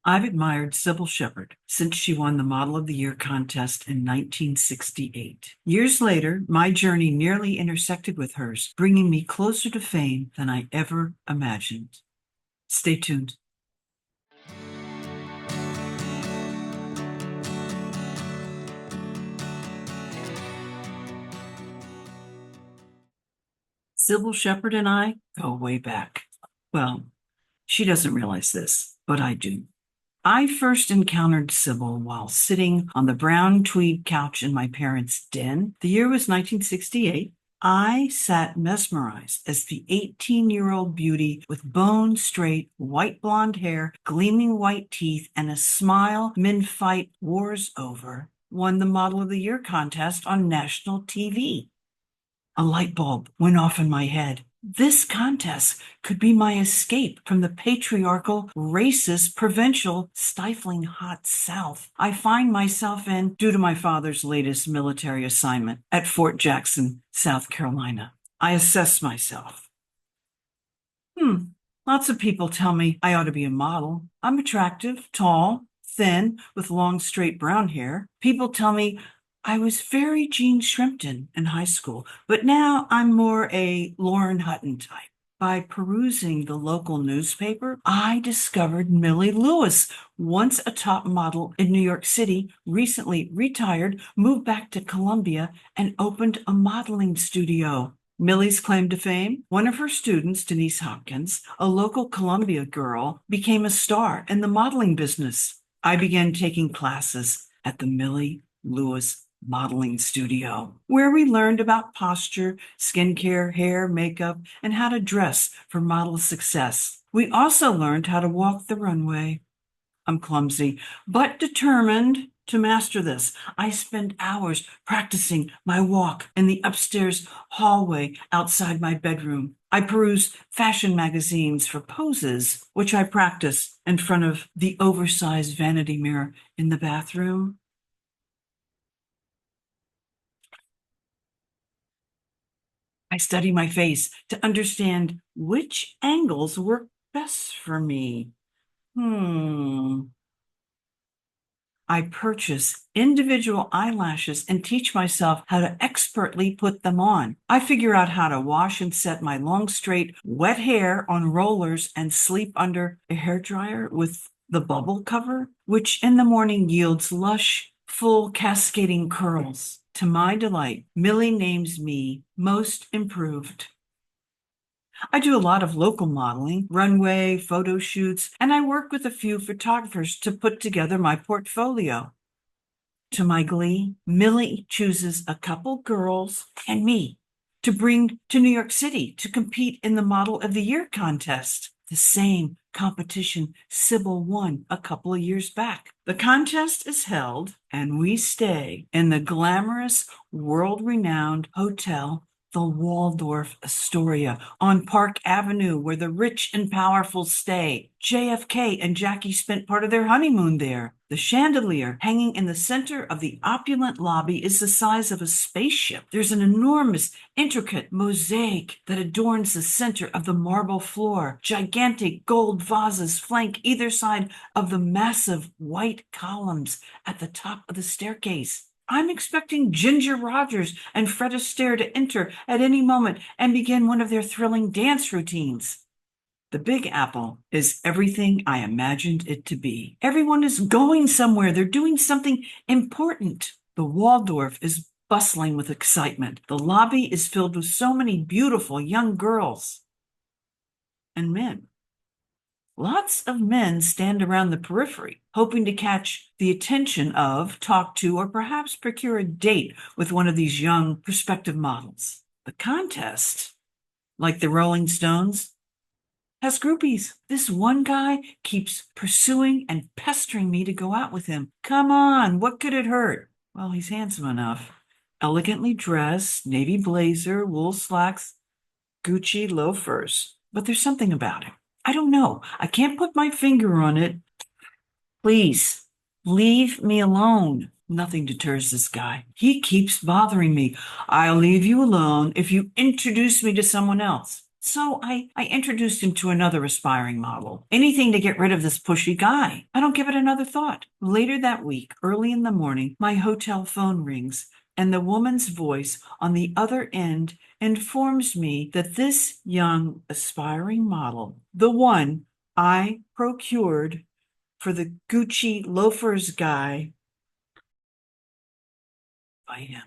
I've admired Cybill Shepherd since she won the Model of the Year contest in 1968. Years later, my journey nearly intersected with hers, bringing me closer to fame than I ever imagined. Stay tuned. Cybill Shepherd and I go way back. Well, she doesn't realize this, but I do. I first encountered Cybill while sitting on the brown tweed couch in my parents' den. The year was 1968. I sat mesmerized as the 18-year-old beauty with bone straight, white blonde hair, gleaming white teeth, and a smile mid-fight wars over won the Model of the Year contest on national TV. A light bulb went off in my head. This contest could be my escape from the patriarchal, racist, provincial, stifling hot South I find myself in due to my father's latest military assignment at Fort Jackson, South Carolina. I assess myself. Lots of people tell me I ought to be a model. I'm attractive, tall, thin, with long, straight brown hair. People tell me I was very Jean Shrimpton in high school, but now I'm more a Lauren Hutton type. By perusing the local newspaper, I discovered Millie Lewis, once a top model in New York City, recently retired, moved back to Columbia, and opened a modeling studio. Millie's claim to fame? One of her students, Denise Hopkins, a local Columbia girl, became a star in the modeling business. I began taking classes at the Millie Lewis Modeling Studio, where we learned about posture, skincare, hair, makeup, and how to dress for model success. We also learned how to walk the runway. I'm clumsy, but determined to master this. I spend hours practicing my walk in the upstairs hallway outside my bedroom. I peruse fashion magazines for poses, which I practice in front of the oversized vanity mirror in the bathroom. I study my face to understand which angles work best for me. I purchase individual eyelashes and teach myself how to expertly put them on. I figure out how to wash and set my long, straight, wet hair on rollers and sleep under a hairdryer with the bubble cover, which in the morning yields lush, full, cascading curls. To my delight, Millie names me most improved. I do a lot of local modeling, runway, photo shoots, and I work with a few photographers to put together my portfolio. To my glee, Millie chooses a couple girls and me to bring to New York City to compete in the Model of the Year contest, the same competition Cybill won a couple of years back. The contest is held, and we stay in the glamorous, world-renowned hotel the Waldorf Astoria on Park Avenue, where the rich and powerful stay. JFK and Jackie spent part of their honeymoon there. The chandelier hanging in the center of the opulent lobby is the size of a spaceship. There's an enormous, intricate mosaic that adorns the center of the marble floor. Gigantic gold vases flank either side of the massive white columns at the top of the staircase. I'm expecting Ginger Rogers and Fred Astaire to enter at any moment and begin one of their thrilling dance routines. The Big Apple is everything I imagined it to be. Everyone is going somewhere. They're doing something important. The Waldorf is bustling with excitement. The lobby is filled with so many beautiful young girls and men. Lots of men stand around the periphery, hoping to catch the attention of, talk to, or perhaps procure a date with one of these young prospective models. The contest, like the Rolling Stones, has groupies. This one guy keeps pursuing and pestering me to go out with him. Come on, what could it hurt? Well, he's handsome enough. Elegantly dressed, navy blazer, wool slacks, Gucci loafers. But there's something about him. I don't know. I can't put my finger on it. Please, leave me alone. Nothing deters this guy. He keeps bothering me. I'll leave you alone if you introduce me to someone else. So I introduced him to another aspiring model. Anything to get rid of this pushy guy. I don't give it another thought. Later that week, early in the morning, my hotel phone rings, and the woman's voice on the other end informs me that this young aspiring model, the one I procured for the Gucci loafers guy, by him.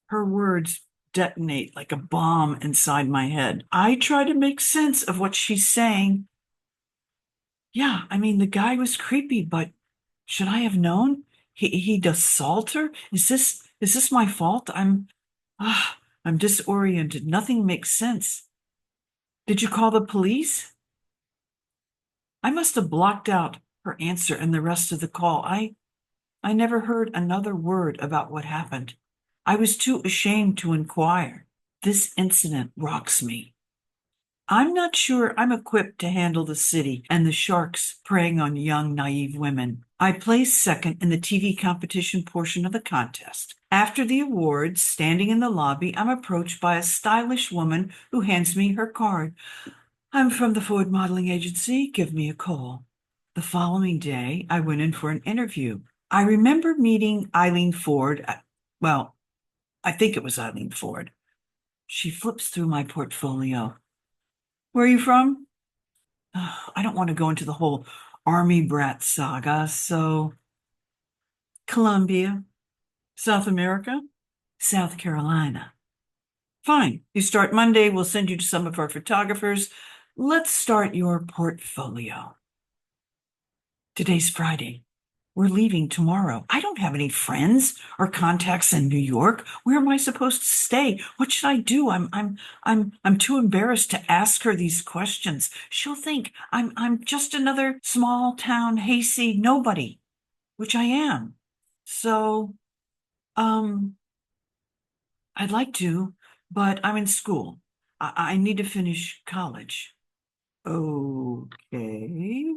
Her words detonate like a bomb inside my head. I try to make sense of what she's saying. Yeah, I mean, the guy was creepy, but should I have known? He'd assault her? Is this my fault? I'm disoriented. Nothing makes sense. Did you call the police? I must have blocked out her answer and the rest of the call. I never heard another word about what happened. I was too ashamed to inquire. This incident rocks me. I'm not sure I'm equipped to handle the city and the sharks preying on young, naive women. I placed second in the TV competition portion of the contest. After the awards, standing in the lobby, I'm approached by a stylish woman who hands me her card. I'm from the Ford Modeling Agency. Give me a call. The following day, I went in for an interview. I remember meeting Eileen Ford. Well, I think it was Eileen Ford. She flips through my portfolio. Where are you from? I don't want to go into the whole army brat saga, so Colombia, South America, South Carolina. Fine. You start Monday. We'll send you to some of our photographers. Let's start your portfolio. Today's Friday. We're leaving tomorrow. I don't have any friends or contacts in New York. Where am I supposed to stay? What should I do? I'm too embarrassed to ask her these questions. She'll think I'm just another small town hayseed nobody, which I am. So, um, I'd like to, but I'm in school. I need to finish college. Okay.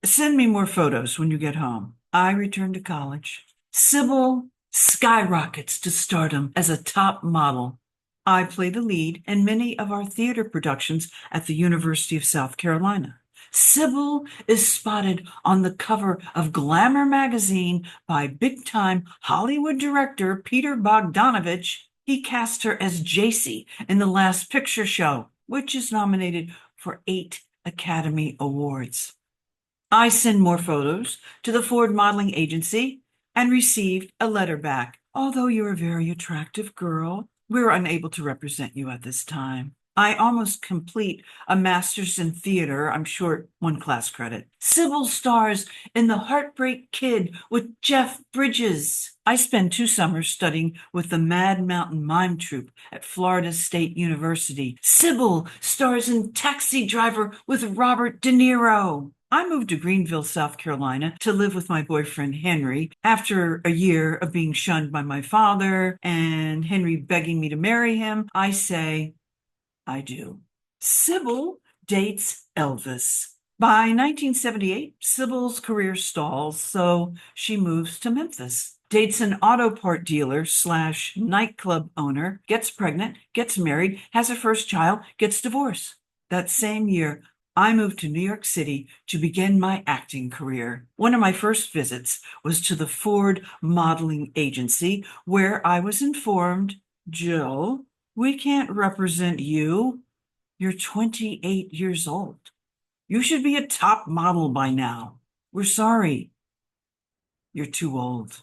Send me more photos when you get home. I return to college. Cybill skyrockets to stardom as a top model. I play the lead in many of our theater productions at the University of South Carolina. Cybill is spotted on the cover of Glamour magazine by big-time Hollywood director Peter Bogdanovich. He cast her as Jacy in The Last Picture Show, which is nominated for 8 Academy Awards. I send more photos to the Ford Modeling Agency and received a letter back. Although you're a very attractive girl, we're unable to represent you at this time. I almost complete a master's in theater. I'm short 1 class credit. Cybill stars in The Heartbreak Kid with Jeff Bridges. I spend 2 summers studying with the Mad Mountain Mime Troupe at Florida State University. Cybill stars in Taxi Driver with Robert De Niro. I moved to Greenville, South Carolina to live with my boyfriend, Henry, after a year of being shunned by my father and Henry begging me to marry him. I say, I do. Cybill dates Elvis. By 1978, Cybill's career stalls, so she moves to Memphis. Dates an auto part dealer / nightclub owner, gets pregnant, gets married, has her first child, gets divorced. That same year, I moved to New York City to begin my acting career. One of my first visits was to the Ford Modeling Agency, where I was informed, Jill, we can't represent you. You're 28 years old. You should be a top model by now. We're sorry. You're too old.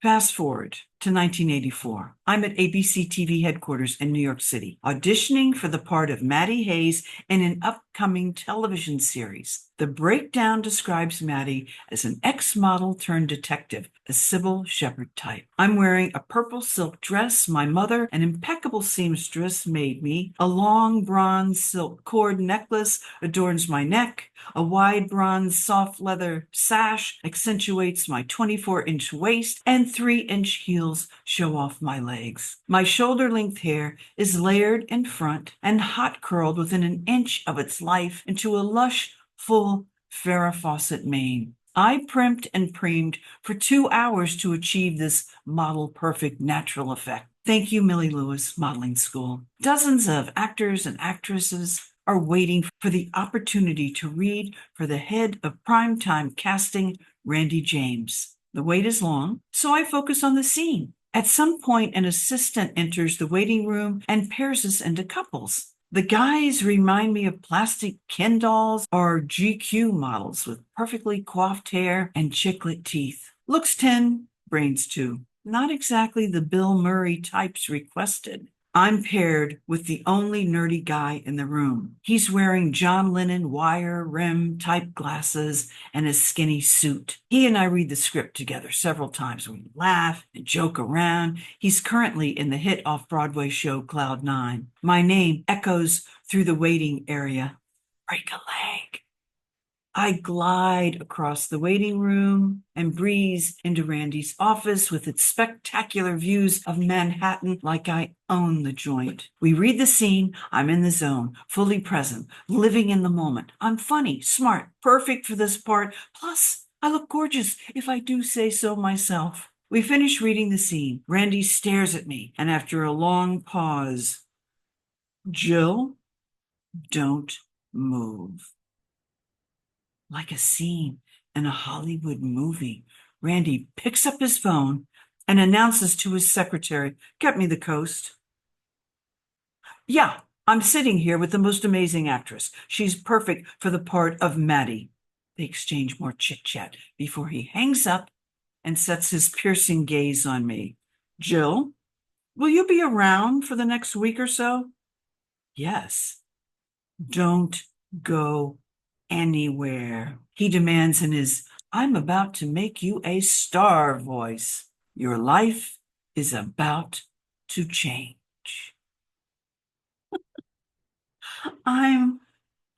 Fast forward to 1984. I'm at ABC TV headquarters in New York City, auditioning for the part of Maddie Hayes in an upcoming television series. The breakdown describes Maddie as an ex-model turned detective, a Cybill Shepherd type. I'm wearing a purple silk dress my mother, an impeccable seamstress, made me. A long bronze silk cord necklace adorns my neck. A wide bronze soft leather sash accentuates my 24-inch waist, and 3-inch heels show off my legs. My shoulder-length hair is layered in front and hot curled within an inch of its life into a lush, full Farrah Fawcett mane. I primped and premed for 2 hours to achieve this model-perfect natural effect. Thank you, Millie Lewis Modeling School. Dozens of actors and actresses are waiting for the opportunity to read for the head of primetime casting, Randy James. The wait is long, so I focus on the scene. At some point, an assistant enters the waiting room and pairs us into couples. The guys remind me of plastic Ken dolls or GQ models with perfectly coiffed hair and chiclet teeth. Looks 10, brains 2. Not exactly the Bill Murray types requested. I'm paired with the only nerdy guy in the room. He's wearing John Lennon wire rim type glasses and a skinny suit. He and I read the script together several times. We laugh and joke around. He's currently in the hit off-Broadway show Cloud 9. My name echoes through the waiting area. Break a leg. I glide across the waiting room and breeze into Randy's office with its spectacular views of Manhattan like I own the joint. We read the scene. I'm in the zone, fully present, living in the moment. I'm funny, smart, perfect for this part. Plus, I look gorgeous if I do say so myself. We finish reading the scene. Randy stares at me, and after a long pause, Jill, don't move. Like a scene in a Hollywood movie, Randy picks up his phone and announces to his secretary, "Get me the Coast." "Yeah, I'm sitting here with the most amazing actress. She's perfect for the part of Maddie." They exchange more chit-chat before he hangs up and sets his piercing gaze on me. "Jill, will you be around for the next week or so?" "Yes." "Don't go anywhere," he demands in his "I'm about to make you a star" voice. "Your life is about to change." I'm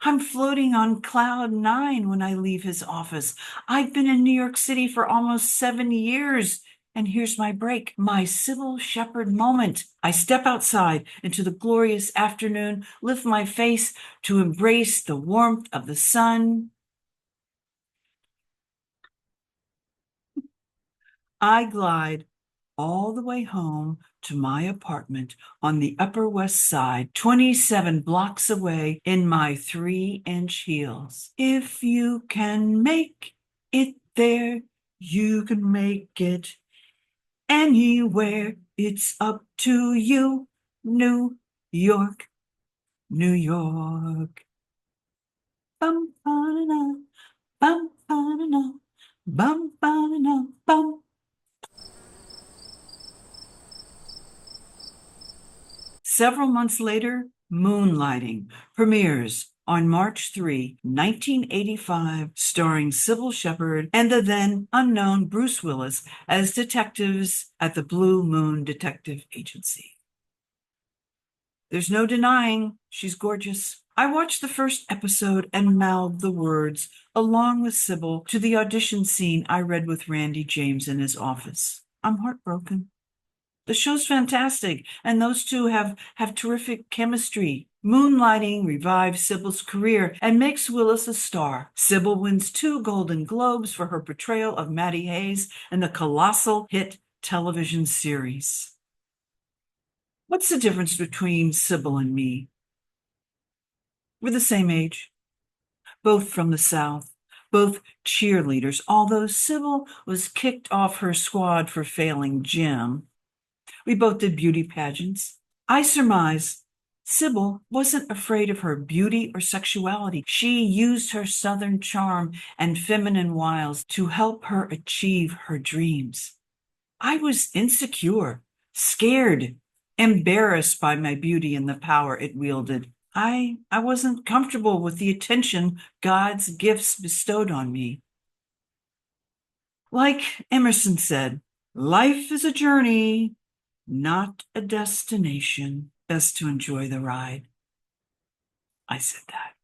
I'm floating on cloud 9 when I leave his office. I've been in New York City for almost 7 years. And here's my break, my Cybill Shepherd moment. I step outside into the glorious afternoon, lift my face to embrace the warmth of the sun. I glide all the way home to my apartment on the Upper West Side, 27 blocks away in my 3-inch heels. If you can make it there, you can make it anywhere. It's up to you, New York, New York. Bum, ba-da-da, bum, ba-da-da, bum, ba-da-da, bum. Several months later, Moonlighting premieres on March 3, 1985, starring Cybill Shepherd and the then unknown Bruce Willis as detectives at the Blue Moon Detective Agency. There's no denying she's gorgeous. I watched the first episode and mouthed the words, along with Cybill, to the audition scene I read with Randy James in his office. I'm heartbroken. The show's fantastic, and those two have terrific chemistry. Moonlighting revives Cybill's career and makes Willis a star. Cybill wins 2 Golden Globes for her portrayal of Maddie Hayes in the colossal hit television series. What's the difference between Cybill and me? We're the same age, both from the South, both cheerleaders, although Cybill was kicked off her squad for failing gym. We both did beauty pageants. I surmise Cybill wasn't afraid of her beauty or sexuality. She used her Southern charm and feminine wiles to help her achieve her dreams. I was insecure, scared, embarrassed by my beauty and the power it wielded. I wasn't comfortable with the attention God's gifts bestowed on me. Like Emerson said, life is a journey, not a destination. Best to enjoy the ride. I said that.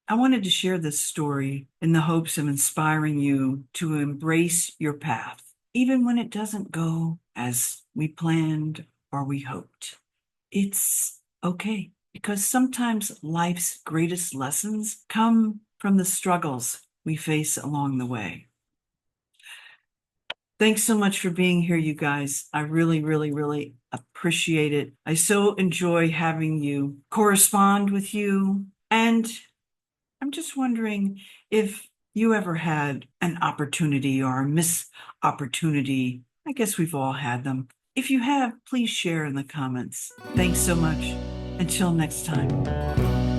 I wanted to share this story in the hopes of inspiring you to embrace your path, even when it doesn't go as we planned or we hoped. It's okay, because sometimes life's greatest lessons come from the struggles we face along the way. Thanks so much for being here, you guys. I really, really, really appreciate it. I so enjoy having you correspond with you. And I'm just wondering if you ever had an opportunity or a missed opportunity. I guess we've all had them. If you have, please share in the comments. Thanks so much. Until next time.